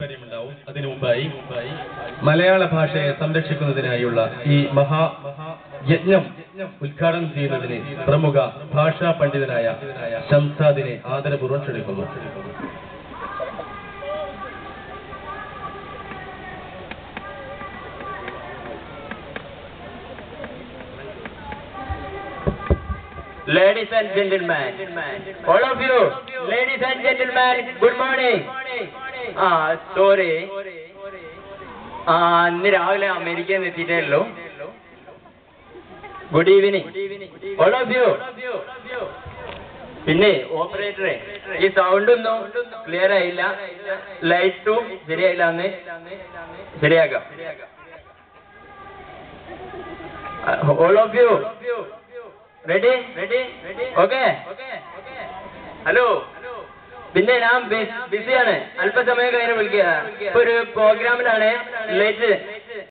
അതിനു മുമ്പായി മലയാള ഭാഷയെ സംരക്ഷിക്കുന്നതിനായുള്ള ഈ മഹായജ്ഞം ഉദ്ഘാടനം ചെയ്യുന്നതിന് പ്രമുഖ ഭാഷാ പണ്ഡിതനായ ശംസാദിനെ ആദരപൂർവ്വം ക്ഷണിക്കുന്നു. Ladies and gentlemen, all of you, ladies and gentlemen, good morning. Sorry. ഇന്ന് രാവിലെ അമേരിക്കയിൽ നിന്ന് എത്തിയിട്ടേ ഉള്ളൂ. Good evening all of you. പിന്നെ ഓപ്പറേറ്ററെ ഈ സൗണ്ട് ഒന്നും ക്ലിയർ ആയില്ല, ലൈറ്റും ശരിയായില്ല, അന്ന് ശരിയാക്കാം. all of you ready okay hello. പിന്നെ ഞാൻ ബിസിയാണ്, അല്പസമയം കഴിഞ്ഞ് വിളിക്കുക. ഇപ്പൊ ഒരു പ്രോഗ്രാമിലാണ്, ലൈറ്റ്